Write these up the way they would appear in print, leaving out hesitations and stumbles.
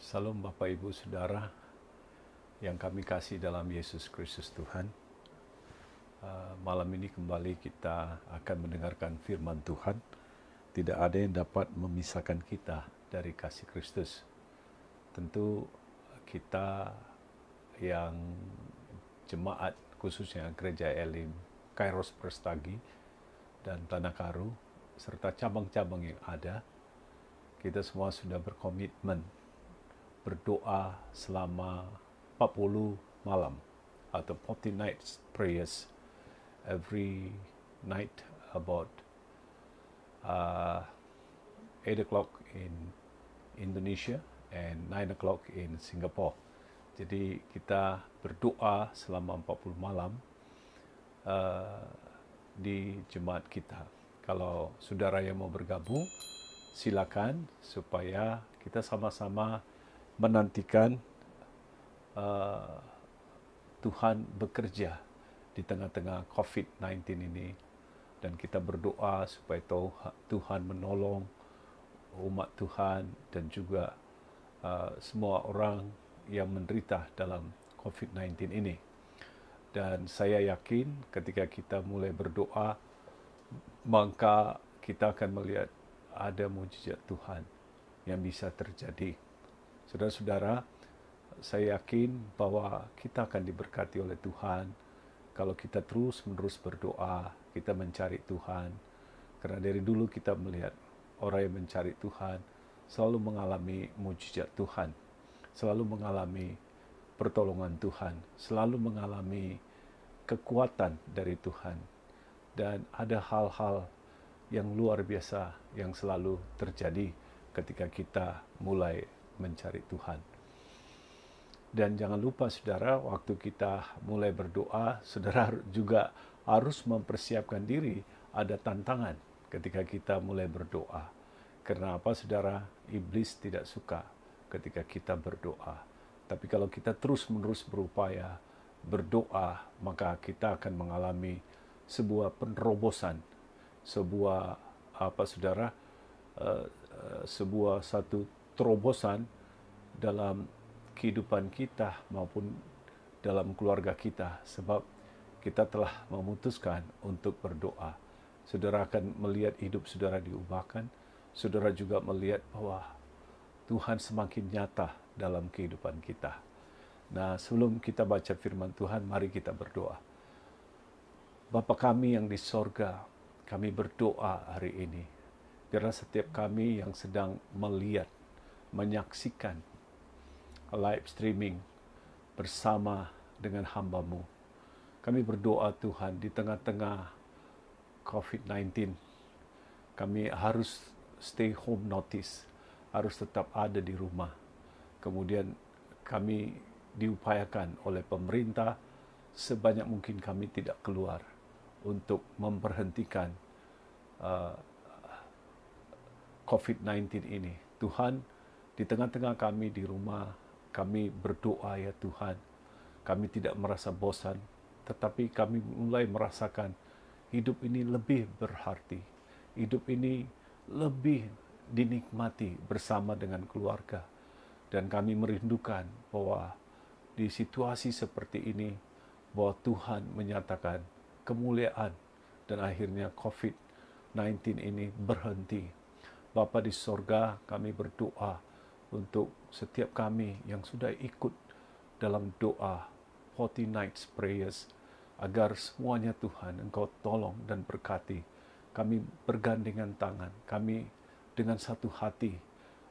Salam Bapak Ibu Saudara yang kami kasih dalam Yesus Kristus Tuhan. Malam ini kembali kita akan mendengarkan firman Tuhan. Tidak ada yang dapat memisahkan kita dari kasih Kristus. Tentu kita yang jemaat khususnya Gereja Elim, Kairos Prestagi, dan Tanah Karu, serta cabang-cabang yang ada, kita semua sudah berkomitmen berdoa selama 40 malam atau 40 nights prayers every night about 8 o'clock in Indonesia and 9 o'clock in Singapore. Jadi kita berdoa selama 40 malam di jemaat kita. Kalau saudara yang mau bergabung, silakan supaya kita sama-sama menantikan Tuhan bekerja di tengah-tengah COVID-19 ini, dan kita berdoa supaya Tuhan menolong umat Tuhan dan juga semua orang yang menderita dalam COVID-19 ini. Dan saya yakin ketika kita mulai berdoa, maka kita akan melihat ada mujizat Tuhan yang bisa terjadi. Saudara-saudara, saya yakin bahwa kita akan diberkati oleh Tuhan kalau kita terus-menerus berdoa, kita mencari Tuhan. Karena dari dulu kita melihat orang yang mencari Tuhan selalu mengalami mujizat Tuhan, selalu mengalami pertolongan Tuhan, selalu mengalami kekuatan dari Tuhan. Dan ada hal-hal yang luar biasa yang selalu terjadi ketika kita mulai mencari Tuhan. Dan jangan lupa saudara, waktu kita mulai berdoa, saudara juga harus mempersiapkan diri. Ada tantangan ketika kita mulai berdoa. Karena apa saudara? Iblis tidak suka ketika kita berdoa. Tapi kalau kita terus-menerus berupaya berdoa, maka kita akan mengalami sebuah penerobosan, sebuah sebuah satu terobosan dalam kehidupan kita maupun dalam keluarga kita, sebab kita telah memutuskan untuk berdoa. Saudara akan melihat hidup saudara diubahkan. Saudara juga melihat bahwa Tuhan semakin nyata dalam kehidupan kita. Nah, sebelum kita baca firman Tuhan, mari kita berdoa. Bapa kami yang di sorga, kami berdoa hari ini. Biarlah setiap kami yang sedang melihat, menyaksikan live streaming bersama dengan hamba-Mu. Kami berdoa Tuhan, di tengah-tengah COVID-19, kami harus stay home notice, harus tetap ada di rumah. Kemudian kami diupayakan oleh pemerintah, sebanyak mungkin kami tidak keluar untuk memberhentikan COVID-19 ini. Tuhan, di tengah-tengah kami di rumah, kami berdoa ya Tuhan. Kami tidak merasa bosan, tetapi kami mulai merasakan hidup ini lebih berarti. Hidup ini lebih dinikmati bersama dengan keluarga. Dan kami merindukan bahwa di situasi seperti ini, bahwa Tuhan menyatakan kemuliaan dan akhirnya COVID-19 ini berhenti. Bapa di sorga, kami berdoa untuk setiap kami yang sudah ikut dalam doa 40 nights prayers, agar semuanya Tuhan Engkau tolong dan berkati. Kami bergandengan tangan, kami dengan satu hati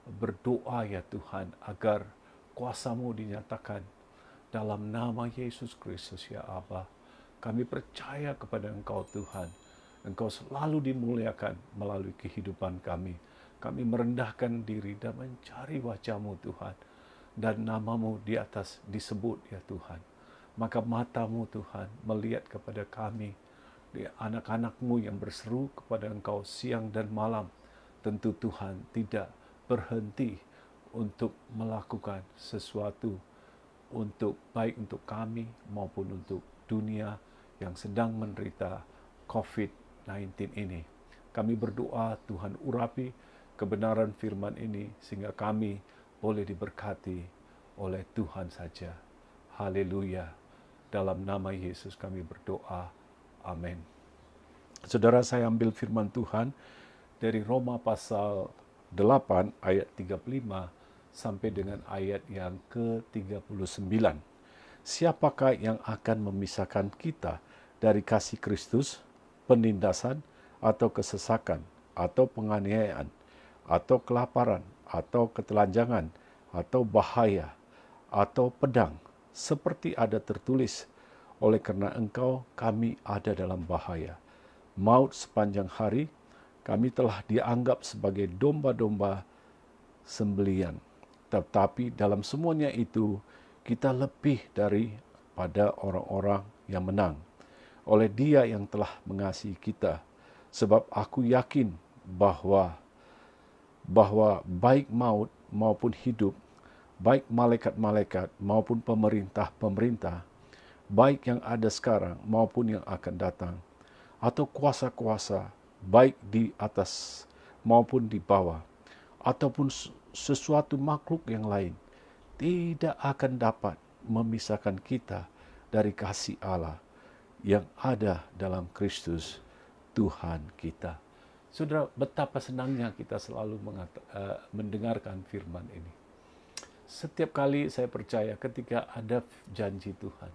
berdoa ya Tuhan, agar kuasa-Mu dinyatakan dalam nama Yesus Kristus ya Aba. Kami percaya kepada Engkau Tuhan. Engkau selalu dimuliakan melalui kehidupan kami. Kami merendahkan diri dan mencari wajah-Mu Tuhan. Dan nama-Mu di atas disebut ya Tuhan. Maka mata-Mu Tuhan melihat kepada kami, anak-anak-Mu yang berseru kepada Engkau siang dan malam. Tentu Tuhan tidak berhenti untuk melakukan sesuatu baik untuk kami maupun untuk dunia yang sedang menderita COVID-19 ini. Kami berdoa Tuhan urapi kebenaran firman ini sehingga kami boleh diberkati oleh Tuhan saja. Haleluya. Dalam nama Yesus kami berdoa. Amin. Saudara, saya ambil firman Tuhan dari Roma pasal 8 ayat 35 sampai dengan ayat yang ke-39. Siapakah yang akan memisahkan kita dari kasih Kristus? Penindasan atau kesesakan atau penganiayaan atau kelaparan atau ketelanjangan atau bahaya atau pedang, seperti ada tertulis, oleh karena engkau kami ada dalam bahaya. Maut sepanjang hari, kami telah dianggap sebagai domba-domba sembelian. Tetapi dalam semuanya itu, kita lebih daripada orang-orang yang menang, oleh Dia yang telah mengasihi kita. Sebab aku yakin bahwa baik maut maupun hidup, baik malaikat-malaikat maupun pemerintah-pemerintah, baik yang ada sekarang maupun yang akan datang, atau kuasa-kuasa, baik di atas maupun di bawah, ataupun sesuatu makhluk yang lain, tidak akan dapat memisahkan kita dari kasih Allah yang ada dalam Kristus Tuhan kita. Saudara, betapa senangnya kita selalu mendengarkan firman ini. Setiap kali saya percaya ketika ada janji Tuhan,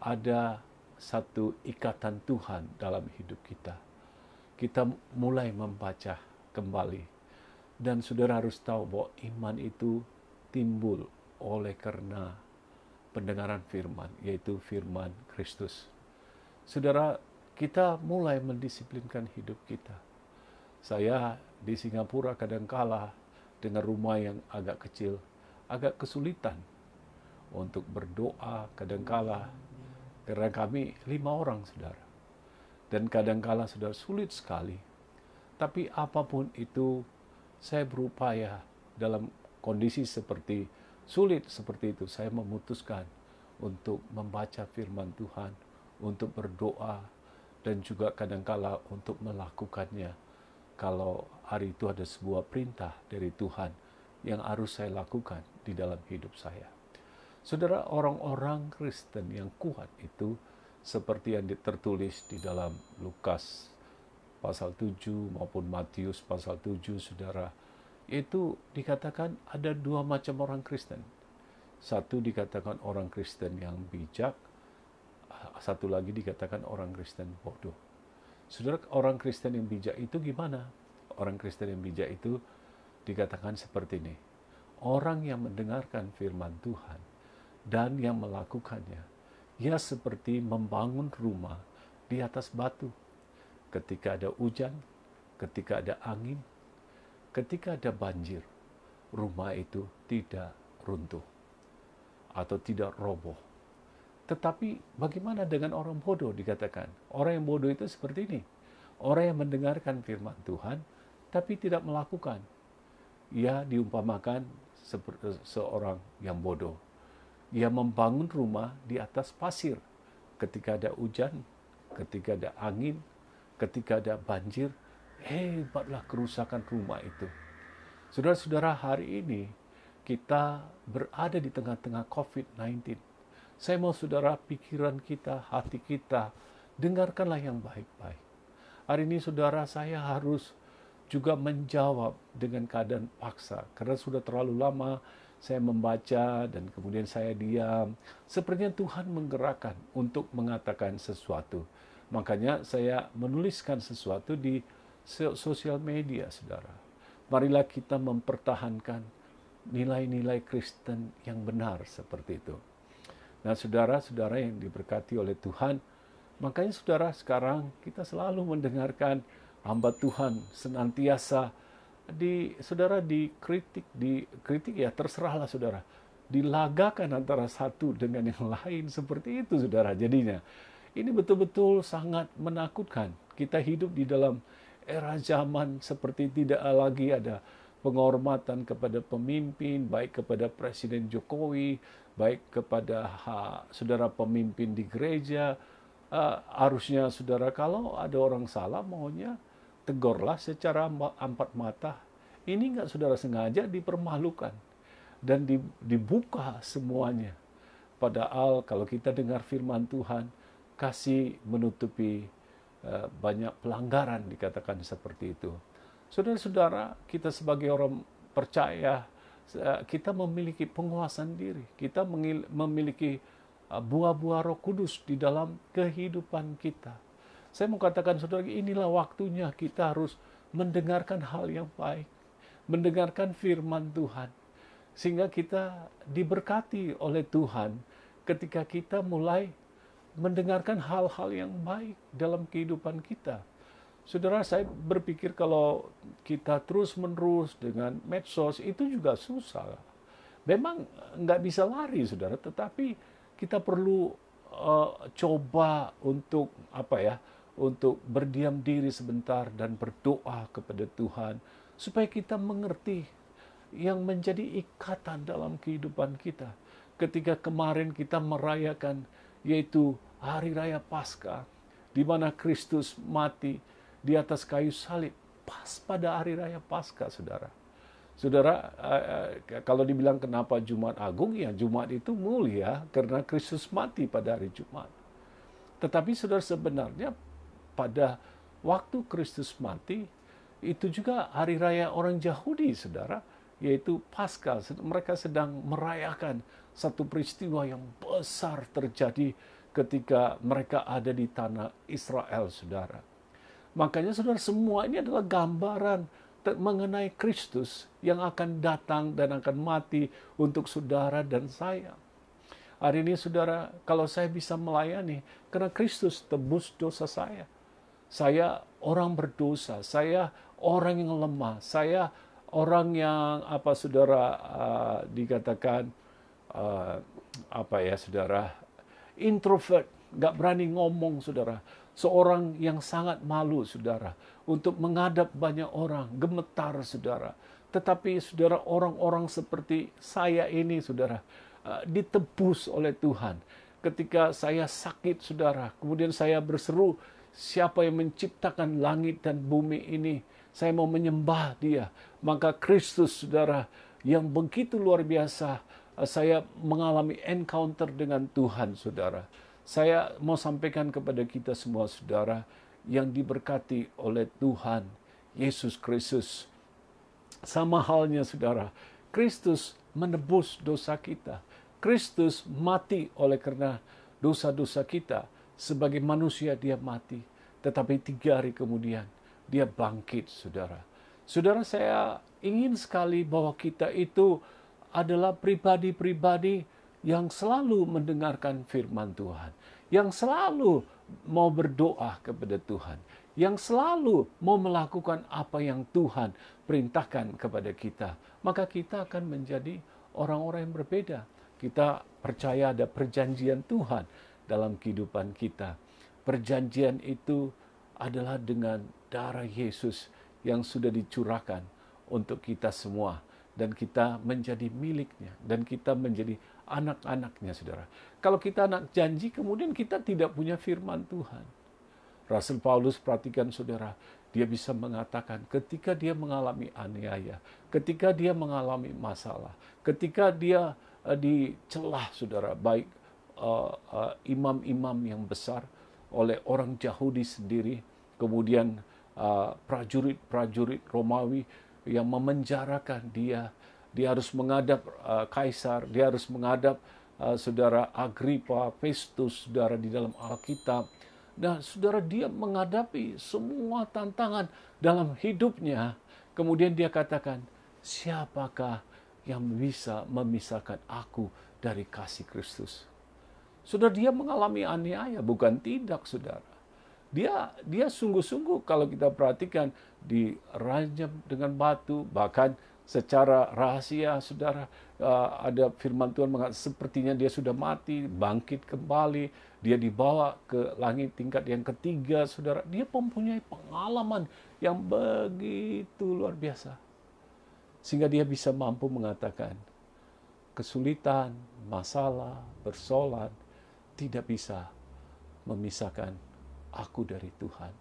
ada satu ikatan Tuhan dalam hidup kita, kita mulai membaca kembali. Dan saudara harus tahu bahwa iman itu timbul oleh karena pendengaran firman, yaitu firman Kristus. Saudara, kita mulai mendisiplinkan hidup kita. Saya di Singapura kadangkala dengan rumah yang agak kecil, agak kesulitan untuk berdoa kadangkala, karena kami 5 orang, saudara. Dan kadangkala saudara sulit sekali. Tapi apapun itu, saya berupaya dalam kondisi seperti sulit seperti itu, saya memutuskan untuk membaca firman Tuhan, untuk berdoa, dan juga kadangkala untuk melakukannya. Kalau hari itu ada sebuah perintah dari Tuhan yang harus saya lakukan di dalam hidup saya. Saudara, orang-orang Kristen yang kuat itu seperti yang tertulis di dalam Lukas pasal 7 maupun Matius pasal 7, saudara, itu dikatakan ada 2 macam orang Kristen. Satu dikatakan orang Kristen yang bijak, satu lagi dikatakan orang Kristen bodoh. Saudara, orang Kristen yang bijak itu gimana? Orang Kristen yang bijak itu dikatakan seperti ini. Orang yang mendengarkan firman Tuhan dan yang melakukannya, ia seperti membangun rumah di atas batu. Ketika ada hujan, ketika ada angin, ketika ada banjir, rumah itu tidak runtuh atau tidak roboh. Tetapi bagaimana dengan orang bodoh dikatakan? Orang yang bodoh itu seperti ini. Orang yang mendengarkan firman Tuhan, tapi tidak melakukan. Ia diumpamakan seperti seorang yang bodoh. Ia membangun rumah di atas pasir. Ketika ada hujan, ketika ada angin, ketika ada banjir, hebatlah kerusakan rumah itu. Saudara-saudara, hari ini kita berada di tengah-tengah COVID-19. Saya mau saudara, pikiran kita, hati kita, dengarkanlah yang baik-baik. Hari ini saudara, saya harus juga menjawab dengan keadaan paksa. Karena sudah terlalu lama saya membaca dan kemudian saya diam. Sepertinya Tuhan menggerakkan untuk mengatakan sesuatu. Makanya saya menuliskan sesuatu di sosial media, saudara. Marilah kita mempertahankan nilai-nilai Kristen yang benar seperti itu. Nah, saudara-saudara yang diberkati oleh Tuhan, makanya saudara sekarang kita selalu mendengarkan hamba Tuhan senantiasa dikritik ya, terserahlah saudara. Dilagakan antara satu dengan yang lain seperti itu, saudara. Jadinya ini betul-betul sangat menakutkan. Kita hidup di dalam era zaman seperti tidak lagi ada penghormatan kepada pemimpin, baik kepada Presiden Jokowi, baik kepada saudara pemimpin di gereja. Harusnya saudara, kalau ada orang salah, maunya tegurlah secara empat mata. Ini enggak saudara sengaja dipermalukan dan dibuka semuanya. Padahal kalau kita dengar firman Tuhan, kasih menutupi banyak pelanggaran, dikatakan seperti itu. Saudara-saudara, kita sebagai orang percaya, kita memiliki penguasaan diri. Kita memiliki buah-buah Roh Kudus di dalam kehidupan kita. Saya mau katakan saudara, inilah waktunya kita harus mendengarkan hal yang baik, mendengarkan firman Tuhan, sehingga kita diberkati oleh Tuhan ketika kita mulai mendengarkan hal-hal yang baik dalam kehidupan kita. Saudara, saya berpikir kalau kita terus-menerus dengan medsos, itu juga susah. Memang nggak bisa lari, saudara, tetapi kita perlu coba untuk untuk berdiam diri sebentar dan berdoa kepada Tuhan supaya kita mengerti yang menjadi ikatan dalam kehidupan kita. Ketika kemarin kita merayakan yaitu Hari Raya Paskah, di mana Kristus mati di atas kayu salib pas pada Hari Raya Paskah, saudara. Saudara, kalau dibilang kenapa Jumat Agung, ya Jumat itu mulia karena Kristus mati pada hari Jumat. Tetapi saudara, sebenarnya pada waktu Kristus mati, itu juga Hari Raya orang Yahudi, saudara, yaitu Paskah. Mereka sedang merayakan satu peristiwa yang besar terjadi ketika mereka ada di tanah Israel, saudara. Makanya saudara, semua ini adalah gambaran mengenai Kristus yang akan datang dan akan mati untuk saudara dan saya. Hari ini saudara, kalau saya bisa melayani, karena Kristus tebus dosa saya. Saya orang berdosa, saya orang yang lemah, saya orang yang dikatakan saudara, introvert, nggak berani ngomong, saudara. Seorang yang sangat malu, saudara, untuk menghadap banyak orang, gemetar, saudara. Tetapi saudara, orang-orang seperti saya ini, saudara, ditebus oleh Tuhan. Ketika saya sakit, saudara, kemudian saya berseru, siapa yang menciptakan langit dan bumi ini? Saya mau menyembah Dia. Maka Kristus, saudara, yang begitu luar biasa, saya mengalami encounter dengan Tuhan, saudara. Saya mau sampaikan kepada kita semua, saudara, yang diberkati oleh Tuhan Yesus Kristus. Sama halnya, saudara, Kristus menebus dosa kita. Kristus mati oleh karena dosa-dosa kita. Sebagai manusia dia mati. Tetapi 3 hari kemudian dia bangkit, saudara. Saudara, saya ingin sekali bahwa kita itu adalah pribadi-pribadi yang selalu mendengarkan firman Tuhan, yang selalu mau berdoa kepada Tuhan, yang selalu mau melakukan apa yang Tuhan perintahkan kepada kita. Maka kita akan menjadi orang-orang yang berbeda. Kita percaya ada perjanjian Tuhan dalam kehidupan kita. Perjanjian itu adalah dengan darah Yesus yang sudah dicurahkan untuk kita semua. Dan kita menjadi miliknya. Dan kita menjadi anak-anaknya, saudara. Kalau kita anak janji, kemudian kita tidak punya firman Tuhan. Rasul Paulus, perhatikan saudara, dia bisa mengatakan ketika dia mengalami aniaya, ketika dia mengalami masalah, ketika dia dicelah, saudara, baik imam-imam yang besar oleh orang Yahudi sendiri, kemudian prajurit-prajurit Romawi yang memenjarakan dia. Dia harus menghadap Kaisar, dia harus menghadap saudara Agripa, Festus, saudara, di dalam Alkitab. Nah, saudara, dia menghadapi semua tantangan dalam hidupnya. Kemudian dia katakan, siapakah yang bisa memisahkan aku dari kasih Kristus? Saudara, dia mengalami aniaya, bukan tidak, saudara. Dia sungguh-sungguh, kalau kita perhatikan, dirajam dengan batu, bahkan secara rahasia, saudara, ada firman Tuhan mengatakan sepertinya dia sudah mati, bangkit kembali, dia dibawa ke langit tingkat yang ketiga, saudara. Dia mempunyai pengalaman yang begitu luar biasa, sehingga dia bisa mampu mengatakan kesulitan, masalah, persoalan tidak bisa memisahkan aku dari Tuhan.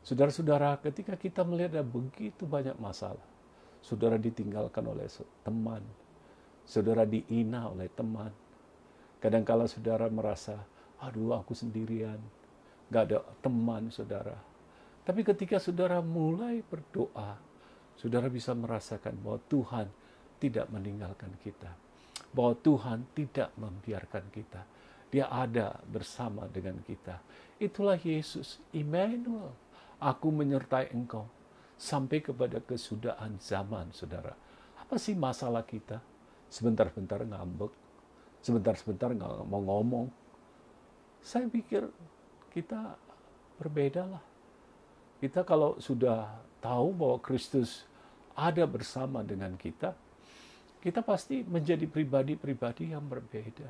Saudara-saudara, ketika kita melihat ada begitu banyak masalah, saudara ditinggalkan oleh teman, saudara dihina oleh teman. Kadangkala saudara merasa, aduh aku sendirian, gak ada teman saudara. Tapi ketika saudara mulai berdoa, saudara bisa merasakan bahwa Tuhan tidak meninggalkan kita. Bahwa Tuhan tidak membiarkan kita. Dia ada bersama dengan kita. Itulah Yesus, Immanuel. Aku menyertai engkau sampai kepada kesudahan zaman, saudara. Apa sih masalah kita? Sebentar-bentar ngambek, sebentar-sebentar nggak mau ngomong. Saya pikir kita berbeda lah. Kita kalau sudah tahu bahwa Kristus ada bersama dengan kita pasti menjadi pribadi-pribadi yang berbeda.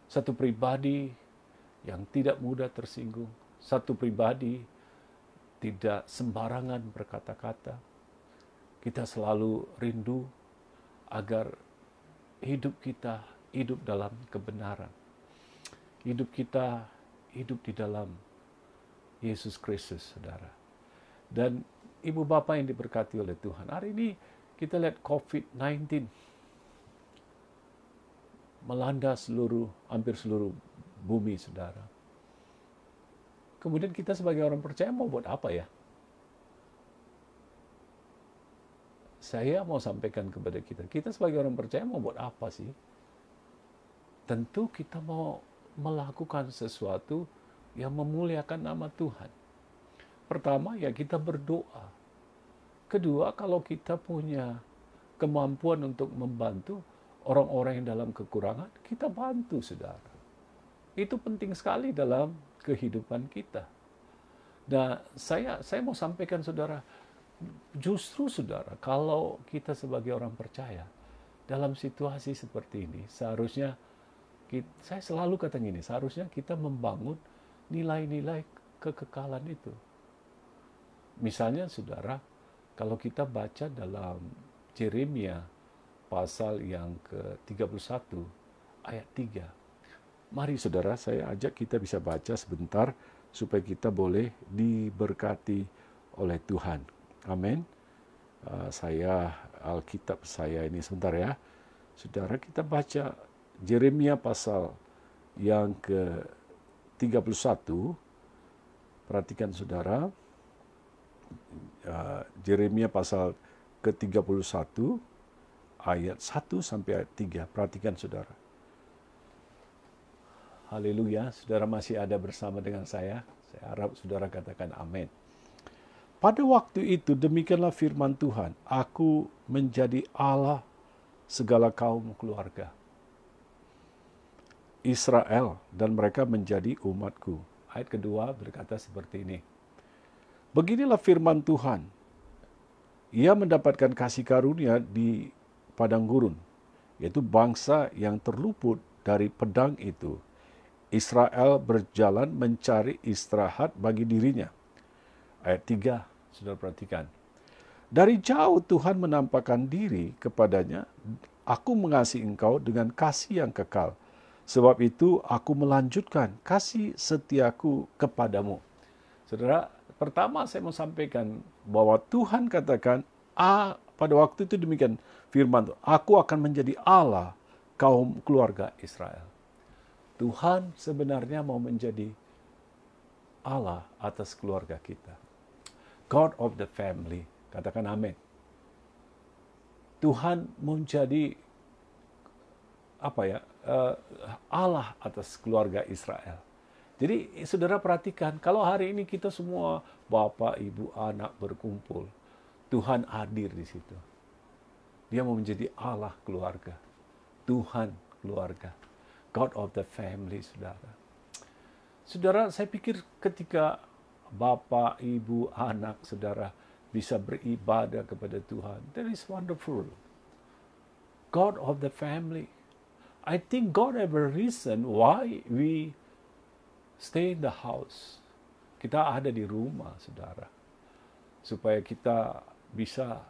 Satu pribadi yang tidak mudah tersinggung. Satu pribadi tidak sembarangan berkata-kata. Kita selalu rindu agar hidup kita hidup dalam kebenaran. Hidup kita hidup di dalam Yesus Kristus, saudara. Dan ibu bapak yang diberkati oleh Tuhan. Hari ini kita lihat COVID-19 melanda hampir seluruh bumi, saudara. Kemudian kita sebagai orang percaya mau buat apa ya? Saya mau sampaikan kepada kita sebagai orang percaya mau buat apa sih? Tentu kita mau melakukan sesuatu yang memuliakan nama Tuhan. Pertama, ya kita berdoa. Kedua, kalau kita punya kemampuan untuk membantu orang-orang yang dalam kekurangan, kita bantu, saudara. Itu penting sekali dalam kehidupan kita. Nah, saya mau sampaikan, saudara, justru, saudara, kalau kita sebagai orang percaya, dalam situasi seperti ini, seharusnya, saya selalu kata gini, seharusnya kita membangun nilai-nilai kekekalan itu. Misalnya, saudara, kalau kita baca dalam Yeremia pasal yang ke-31 ayat 3. Mari saudara, saya ajak kita bisa baca sebentar supaya kita boleh diberkati oleh Tuhan. Amin. Alkitab saya ini sebentar ya. Saudara, kita baca Yeremia pasal yang ke-31. Perhatikan saudara. Yeremia pasal ke-31 ayat 1 sampai ayat 3. Perhatikan saudara. Haleluya, saudara masih ada bersama dengan saya. Saya harap saudara katakan amin. Pada waktu itu demikianlah firman Tuhan, aku menjadi Allah segala kaum keluarga Israel dan mereka menjadi umatku. Ayat kedua berkata seperti ini. Beginilah firman Tuhan. Ia mendapatkan kasih karunia di padang gurun, yaitu bangsa yang terluput dari pedang itu. Israel berjalan mencari istirahat bagi dirinya. Ayat 3, saudara perhatikan. Dari jauh Tuhan menampakkan diri kepadanya, aku mengasihi engkau dengan kasih yang kekal. Sebab itu aku melanjutkan kasih setiaku kepadamu. Saudara, pertama saya mau sampaikan bahwa Tuhan katakan, pada waktu itu demikian firman, aku akan menjadi Allah kaum keluarga Israel. Tuhan sebenarnya mau menjadi Allah atas keluarga kita. God of the family. Katakan amin. Tuhan menjadi Allah atas keluarga Israel. Jadi saudara perhatikan, kalau hari ini kita semua bapak, ibu, anak berkumpul, Tuhan hadir di situ. Dia mau menjadi Allah keluarga. Tuhan keluarga. God of the family, saudara. Saudara, saya pikir ketika bapak, ibu, anak, saudara bisa beribadah kepada Tuhan, that is wonderful. God of the family. I think God have a reason why we stay in the house. Kita ada di rumah, saudara. Supaya kita bisa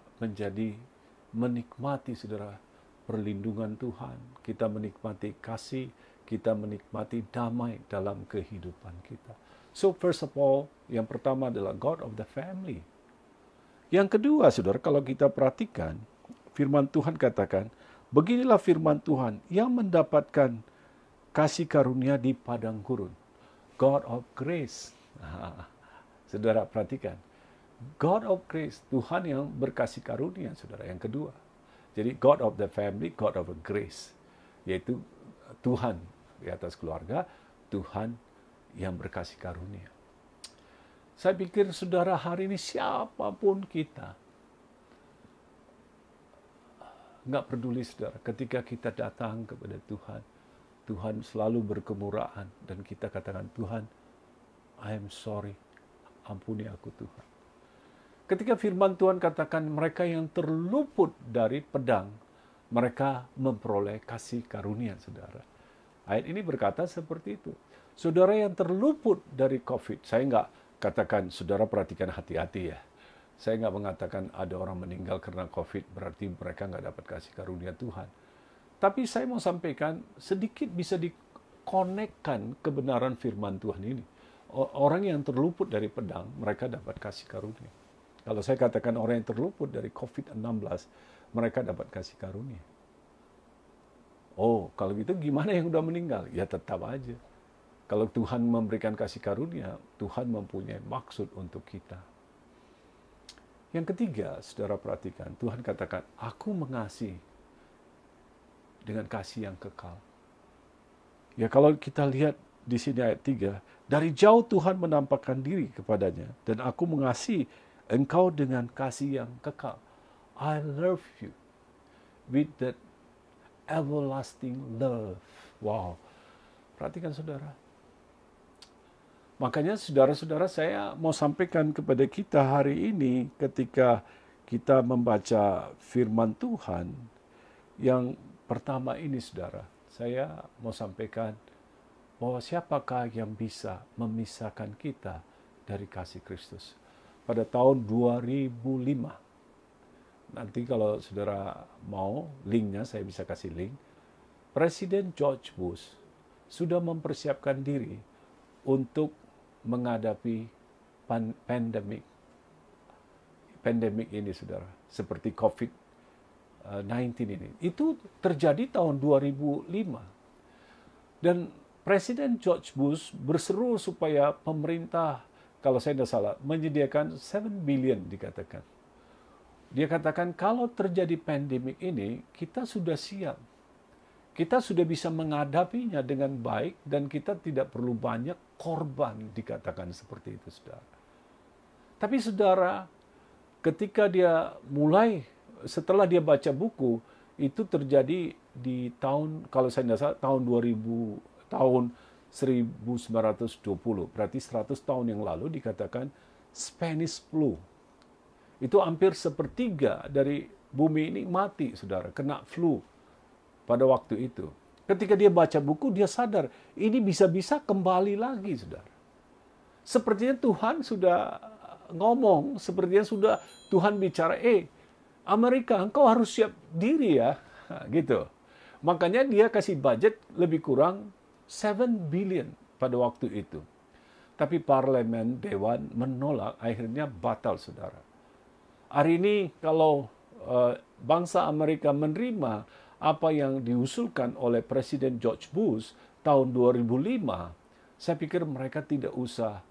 menikmati, saudara, perlindungan Tuhan. Kita menikmati kasih, kita menikmati damai dalam kehidupan kita. So first of all, yang pertama adalah God of the family. Yang kedua, saudara, kalau kita perhatikan, firman Tuhan katakan, beginilah firman Tuhan yang mendapatkan kasih karunia di padang gurun. God of grace. Saudara perhatikan. God of grace, Tuhan yang berkasih karunia, saudara. Yang kedua. Jadi God of the family, God of grace. Yaitu Tuhan di atas keluarga, Tuhan yang berkasih karunia. Saya pikir saudara hari ini siapapun kita, nggak peduli saudara, ketika kita datang kepada Tuhan, Tuhan selalu berkemurahan dan kita katakan, Tuhan, I am sorry, ampuni aku Tuhan. Ketika firman Tuhan katakan mereka yang terluput dari pedang, mereka memperoleh kasih karunia, saudara. Ayat ini berkata seperti itu. Saudara yang terluput dari COVID, saya nggak katakan, saudara perhatikan hati-hati ya. Saya nggak mengatakan ada orang meninggal karena COVID, berarti mereka nggak dapat kasih karunia Tuhan. Tapi saya mau sampaikan, sedikit bisa dikonekkan kebenaran firman Tuhan ini. Orang yang terluput dari pedang, mereka dapat kasih karunia. Kalau saya katakan orang yang terluput dari COVID-19, mereka dapat kasih karunia. Oh, kalau gitu gimana yang udah meninggal? Ya tetap aja. Kalau Tuhan memberikan kasih karunia, Tuhan mempunyai maksud untuk kita. Yang ketiga, saudara perhatikan, Tuhan katakan, aku mengasihi dengan kasih yang kekal. Ya kalau kita lihat di sini ayat 3, dari jauh Tuhan menampakkan diri kepadanya, dan aku mengasihi engkau dengan kasih yang kekal. I love you with that everlasting love. Wow, perhatikan saudara. Makanya saudara-saudara, saya mau sampaikan kepada kita hari ini ketika kita membaca firman Tuhan, yang pertama ini saudara, saya mau sampaikan bahwa siapakah yang bisa memisahkan kita dari kasih Kristus. Pada tahun 2005, nanti kalau saudara mau linknya, saya bisa kasih link. Presiden George Bush sudah mempersiapkan diri untuk menghadapi pandemik ini, saudara. Seperti COVID-19 ini. Itu terjadi tahun 2005. Dan Presiden George Bush berseru supaya pemerintah, kalau saya tidak salah, menyediakan 7 billion dikatakan. Dia katakan kalau terjadi pandemik ini, kita sudah siap. Kita sudah bisa menghadapinya dengan baik dan kita tidak perlu banyak korban, dikatakan seperti itu, saudara. Tapi saudara, ketika dia mulai, setelah dia baca buku, itu terjadi di tahun, kalau saya tidak salah, tahun 1920, berarti 100 tahun yang lalu dikatakan Spanish flu. Itu hampir sepertiga dari bumi ini mati, saudara, kena flu pada waktu itu. Ketika dia baca buku, dia sadar, ini bisa-bisa kembali lagi, saudara. Sepertinya Tuhan sudah ngomong, sepertinya sudah Tuhan bicara, Amerika, engkau harus siap diri ya, gitu. Makanya dia kasih budget lebih kurang 7 billion pada waktu itu. Tapi parlemen, dewan menolak, akhirnya batal, saudara. Hari ini kalau bangsa Amerika menerima apa yang diusulkan oleh Presiden George Bush tahun 2005, saya pikir mereka tidak usah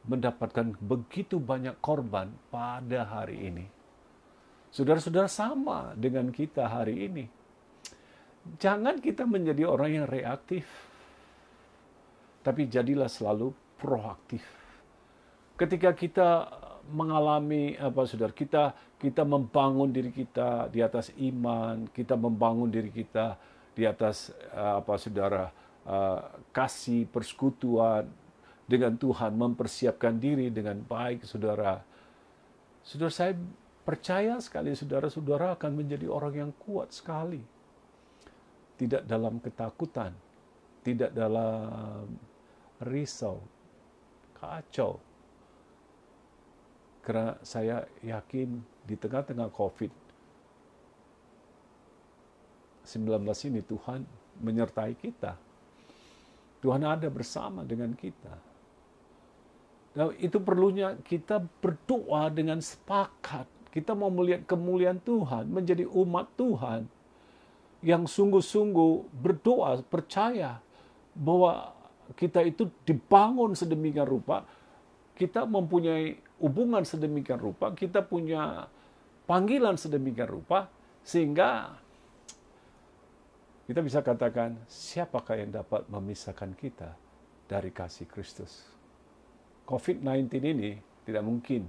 mendapatkan begitu banyak korban pada hari ini. Saudara-saudara, sama dengan kita hari ini. Jangan kita menjadi orang yang reaktif, tapi jadilah selalu proaktif. Ketika kita mengalami saudara, kita membangun diri kita di atas iman, kita membangun diri kita di atas saudara, kasih persekutuan dengan Tuhan, mempersiapkan diri dengan baik, saudara. Saudara, saya percaya sekali saudara-saudara akan menjadi orang yang kuat sekali. Tidak dalam ketakutan, tidak dalam risau, kacau. Karena saya yakin di tengah-tengah COVID-19 ini Tuhan menyertai kita. Tuhan ada bersama dengan kita. Nah, itu perlunya kita berdoa dengan sepakat. Kita mau melihat kemuliaan Tuhan, menjadi umat Tuhan yang sungguh-sungguh berdoa, percaya bahwa kita itu dibangun sedemikian rupa, kita mempunyai hubungan sedemikian rupa, kita punya panggilan sedemikian rupa, sehingga kita bisa katakan, siapakah yang dapat memisahkan kita dari kasih Kristus? COVID-19 ini tidak mungkin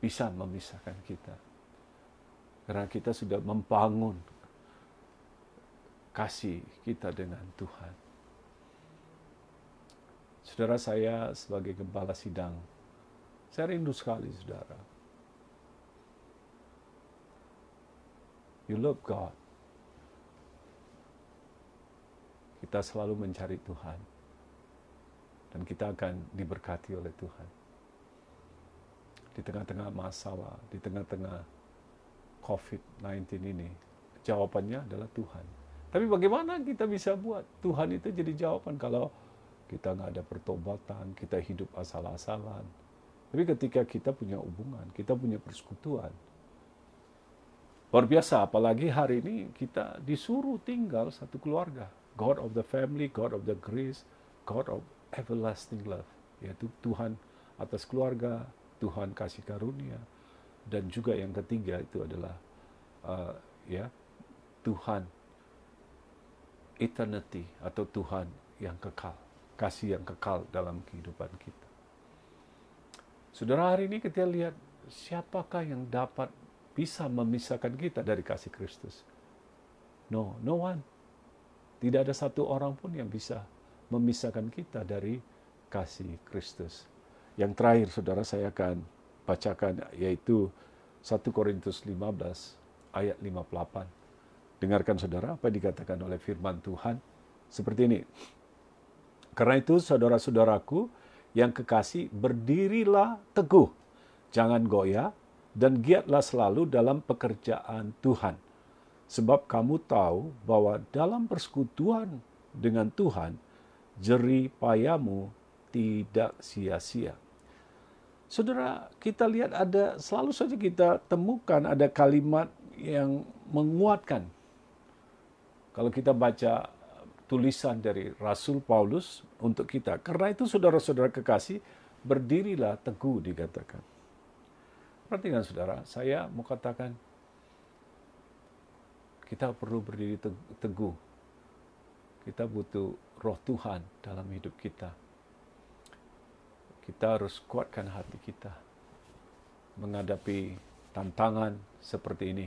bisa memisahkan kita. Karena kita sudah membangun kasih kita dengan Tuhan. Saudara, saya sebagai gembala sidang, saya rindu sekali, saudara. You love God. Kita selalu mencari Tuhan. Dan kita akan diberkati oleh Tuhan. Di tengah-tengah masalah, di tengah-tengah COVID-19 ini, jawabannya adalah Tuhan. Tapi bagaimana kita bisa buat Tuhan itu jadi jawaban kalau kita nggak ada pertobatan, kita hidup asal-asalan. Tapi ketika kita punya hubungan, kita punya persekutuan, luar biasa, apalagi hari ini kita disuruh tinggal satu keluarga. God of the family, God of the grace, God of everlasting love, yaitu Tuhan atas keluarga, Tuhan kasih karunia, dan juga yang ketiga itu adalah Tuhan eternity, atau Tuhan yang kekal, kasih yang kekal dalam kehidupan kita. Saudara, hari ini kita lihat siapakah yang dapat bisa memisahkan kita dari kasih Kristus? No one. Tidak ada satu orang pun yang bisa memisahkan kita dari kasih Kristus. Yang terakhir, saudara, saya akan bacakan, yaitu 1 Korintus 15 ayat 58. Dengarkan, saudara, apa dikatakan oleh firman Tuhan. Seperti ini. Karena itu, saudara-saudaraku yang kekasih, berdirilah teguh, jangan goyah, dan giatlah selalu dalam pekerjaan Tuhan. Sebab kamu tahu bahwa dalam persekutuan dengan Tuhan, jerih payahmu tidak sia-sia. Saudara, kita lihat selalu saja kita temukan ada kalimat yang menguatkan. Kalau kita baca tulisan dari Rasul Paulus untuk kita. Karena itu saudara-saudara kekasih, berdirilah teguh dikatakan. Perhatikan, saudara, saya mau katakan, kita perlu berdiri teguh. Kita butuh roh Tuhan dalam hidup kita. Kita harus kuatkan hati kita menghadapi tantangan seperti ini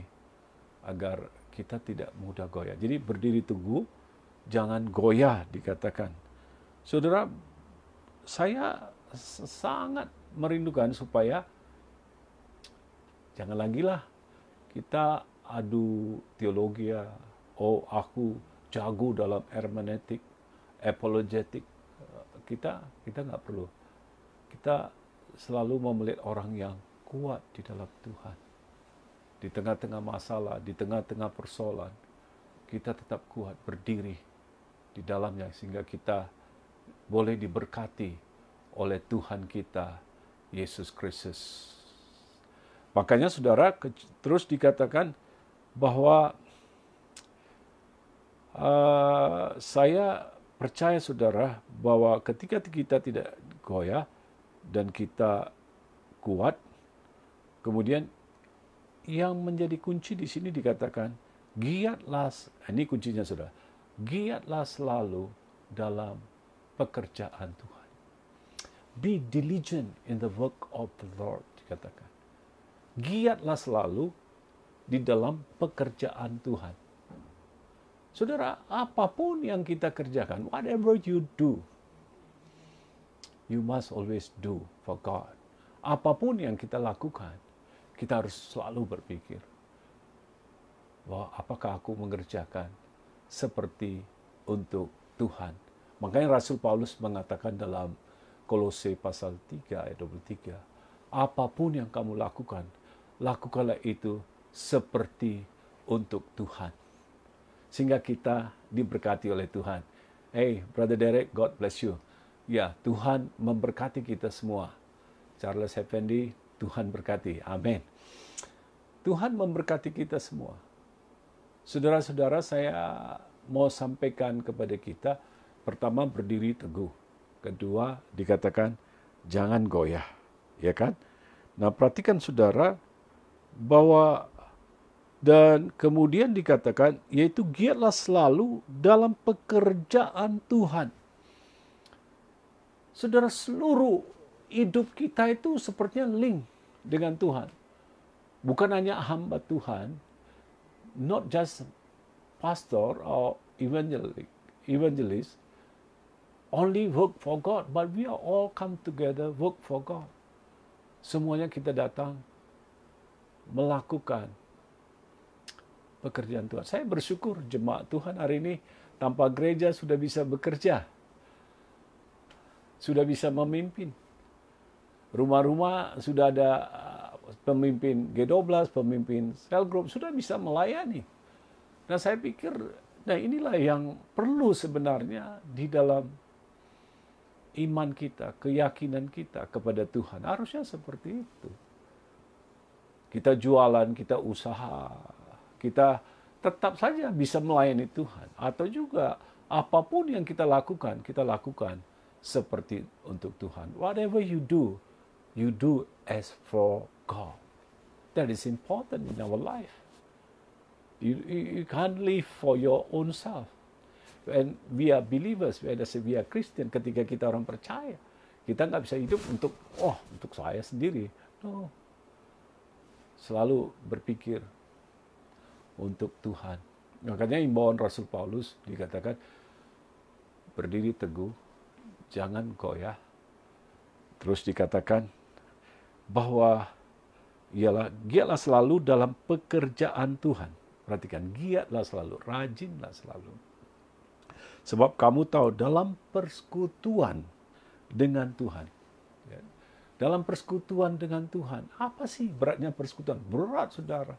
agar kita tidak mudah goyah. Jadi berdiri teguh, jangan goyah dikatakan. Saudara, saya sangat merindukan supaya jangan lagi lah kita adu teologi, aku jago dalam hermeneutik, apologetik. Kita nggak perlu. Kita selalu mau melihat orang yang kuat di dalam Tuhan. Di tengah-tengah masalah, di tengah-tengah persoalan, kita tetap kuat berdiri di dalamnya sehingga kita boleh diberkati oleh Tuhan kita, Yesus Kristus. Makanya, saudara, terus dikatakan bahwa saya percaya, saudara, bahwa ketika kita tidak goyah dan kita kuat, kemudian yang menjadi kunci di sini dikatakan, giatlah, ini kuncinya, saudara, giatlah selalu dalam pekerjaan Tuhan. Be diligent in the work of the Lord, dikatakan. Giatlah selalu di dalam pekerjaan Tuhan. Saudara, apapun yang kita kerjakan, whatever you do, you must always do for God. Apapun yang kita lakukan, kita harus selalu berpikir bahwa apakah aku mengerjakan seperti untuk Tuhan. Makanya Rasul Paulus mengatakan dalam Kolose pasal 3 ayat 23, apapun yang kamu lakukan, lakukanlah itu seperti untuk Tuhan. Sehingga kita diberkati oleh Tuhan. Hey, Brother Derek, God bless you. Ya, Tuhan memberkati kita semua. Charles Effendi, Tuhan berkati. Amin. Tuhan memberkati kita semua. Saudara-saudara, saya mau sampaikan kepada kita, pertama berdiri teguh. Kedua, dikatakan jangan goyah. Ya kan? Nah, perhatikan saudara, bahwa dan kemudian dikatakan, yaitu giatlah selalu dalam pekerjaan Tuhan. Saudara, seluruh hidup kita itu sepertinya link dengan Tuhan. Bukan hanya hamba Tuhan, not just pastor or evangelist, only work for God, but we are all come together work for God. Semuanya kita datang melakukan pekerjaan Tuhan. Saya bersyukur jemaat Tuhan hari ini tanpa gereja sudah bisa bekerja, sudah bisa memimpin. Rumah-rumah sudah ada pemimpin G12, pemimpin cell group, sudah bisa melayani. Nah, saya pikir, nah inilah yang perlu sebenarnya di dalam iman kita, keyakinan kita kepada Tuhan. Harusnya seperti itu. Kita jualan, kita usaha, kita tetap saja bisa melayani Tuhan. Atau juga apapun yang kita lakukan seperti untuk Tuhan. Whatever you do as for God. That is important in our life. You can't live for your own self. When we are believers, when we are Christian, ketika kita orang percaya, kita nggak bisa hidup untuk saya sendiri. No. Selalu berpikir untuk Tuhan. Makanya imbauan Rasul Paulus dikatakan, berdiri teguh, jangan goyah. Terus dikatakan bahwa giatlah selalu dalam pekerjaan Tuhan. Perhatikan, giatlah selalu, rajinlah selalu. Sebab kamu tahu dalam persekutuan dengan Tuhan. Dalam persekutuan dengan Tuhan, apa sih beratnya persekutuan? Berat, saudara.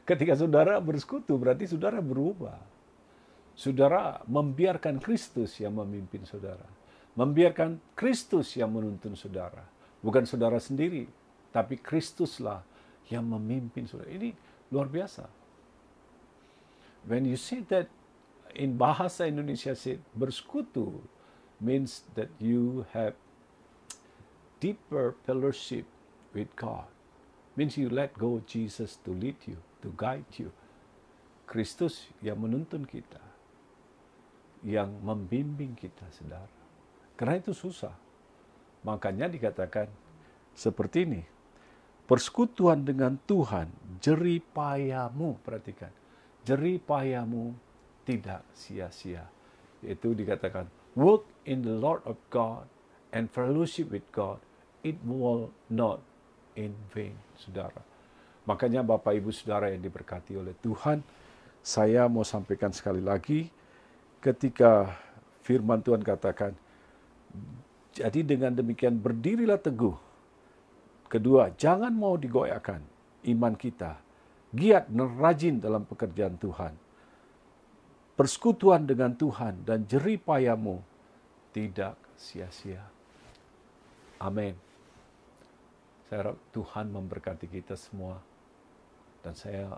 Ketika saudara bersekutu, berarti saudara berubah. Saudara membiarkan Kristus yang memimpin saudara. Membiarkan Kristus yang menuntun saudara. Bukan saudara sendiri, tapi Kristuslah yang memimpin saudara. Ini luar biasa. When you say that, in bahasa Indonesia say bersekutu means that you have deeper fellowship with God. Means you let go of Jesus to lead you, to guide you. Kristus yang menuntun kita, yang membimbing kita, saudara. Karena itu susah. Makanya dikatakan seperti ini. Persekutuan dengan Tuhan, jerih payamu, perhatikan. Jerih payamu tidak sia-sia. Itu dikatakan, work in the Lord of God and fellowship with God, it will not in vain, saudara. Makanya Bapak Ibu Saudara yang diberkati oleh Tuhan, saya mau sampaikan sekali lagi, ketika firman Tuhan katakan, jadi dengan demikian berdirilah teguh. Kedua, jangan mau digoyahkan iman kita. Giat dan rajin dalam pekerjaan Tuhan. Persekutuan dengan Tuhan dan jerih payamu tidak sia-sia. Amin. Saya harap Tuhan memberkati kita semua. Dan saya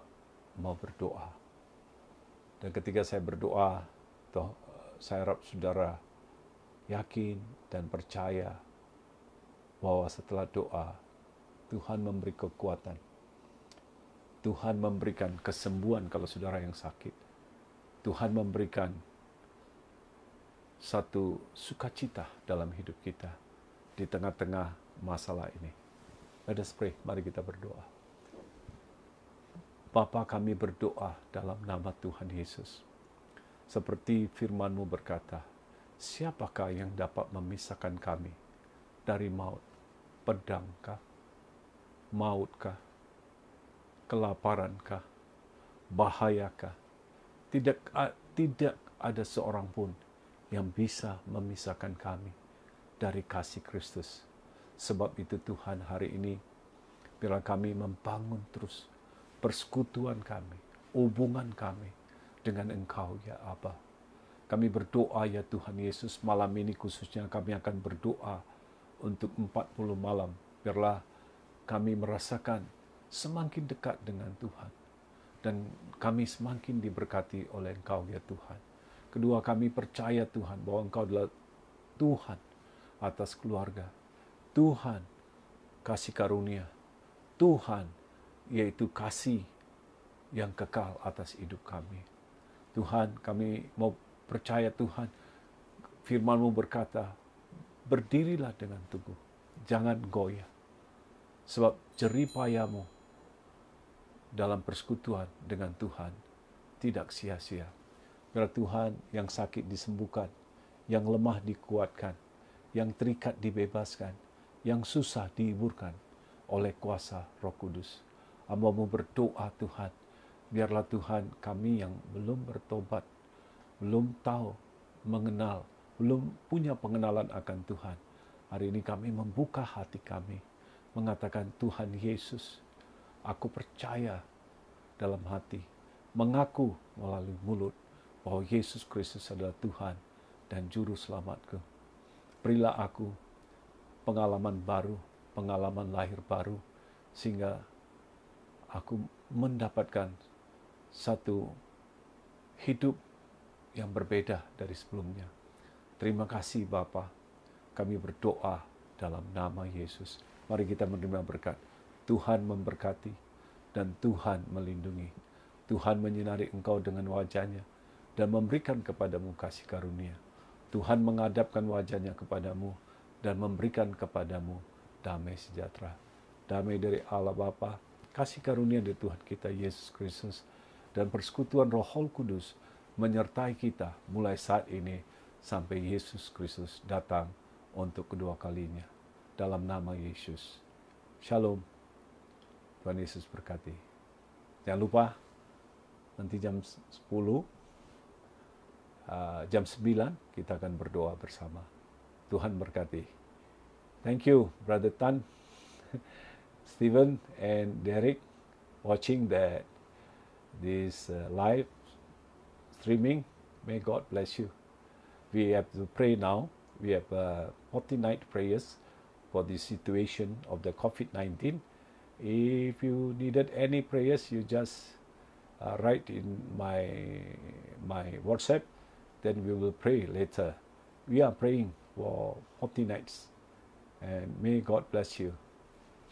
mau berdoa. Dan ketika saya berdoa, saya harap saudara yakin dan percaya bahwa setelah doa, Tuhan memberi kekuatan. Tuhan memberikan kesembuhan kalau saudara yang sakit. Tuhan memberikan satu sukacita dalam hidup kita di tengah-tengah masalah ini. Let us pray, mari kita berdoa. Bapa, kami berdoa dalam nama Tuhan Yesus. Seperti firman-Mu berkata, siapakah yang dapat memisahkan kami dari maut? Pedangkah? Mautkah? Kelaparankah? Bahayakah? Tidak ada seorang pun yang bisa memisahkan kami dari kasih Kristus. Sebab itu Tuhan, hari ini bila kami membangun terus persekutuan kami, hubungan kami dengan Engkau, ya Aba. Kami berdoa, ya Tuhan Yesus, malam ini khususnya kami akan berdoa untuk 40 malam. Biarlah kami merasakan semakin dekat dengan Tuhan. Dan kami semakin diberkati oleh Engkau, ya Tuhan. Kedua, kami percaya Tuhan bahwa Engkau adalah Tuhan atas keluarga. Tuhan kasih karunia. Tuhan yaitu kasih yang kekal atas hidup kami. Tuhan, kami mau percaya Tuhan, firman-Mu berkata, berdirilah dengan teguh, jangan goyah. Sebab jerih payah-Mu dalam persekutuan dengan Tuhan tidak sia-sia. Biar Tuhan yang sakit disembuhkan, yang lemah dikuatkan, yang terikat dibebaskan, yang susah dihiburkan oleh kuasa Roh Kudus. Hamba-Mu berdoa Tuhan, biarlah Tuhan kami yang belum bertobat, belum tahu, mengenal, belum punya pengenalan akan Tuhan. Hari ini kami membuka hati kami, mengatakan Tuhan Yesus, aku percaya dalam hati, mengaku melalui mulut bahwa Yesus Kristus adalah Tuhan dan Juru Selamatku. Berilah aku pengalaman baru, pengalaman lahir baru, sehingga aku mendapatkan satu hidup yang berbeda dari sebelumnya. Terima kasih Bapa. Kami berdoa dalam nama Yesus. Mari kita menerima berkat. Tuhan memberkati dan Tuhan melindungi. Tuhan menyinari engkau dengan wajah-Nya dan memberikan kepadamu kasih karunia. Tuhan menghadapkan wajah-Nya kepadamu dan memberikan kepadamu damai sejahtera. Damai dari Allah Bapa, kasih karunia dari Tuhan kita Yesus Kristus, dan persekutuan Roh Kudus menyertai kita mulai saat ini sampai Yesus Kristus datang untuk kedua kalinya. Dalam nama Yesus. Shalom. Tuhan Yesus berkati. Jangan lupa, nanti jam 10, jam 9, kita akan berdoa bersama. Tuhan berkati. Thank you, Brother Tan, Stephen, and Derek, watching this live streaming. May God bless you. We have to pray now. We have 40 night prayers for the situation of the COVID-19. If you needed any prayers, you just write in my WhatsApp, then we will pray later. We are praying for 40 nights, and may God bless you.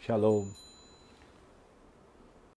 Shalom.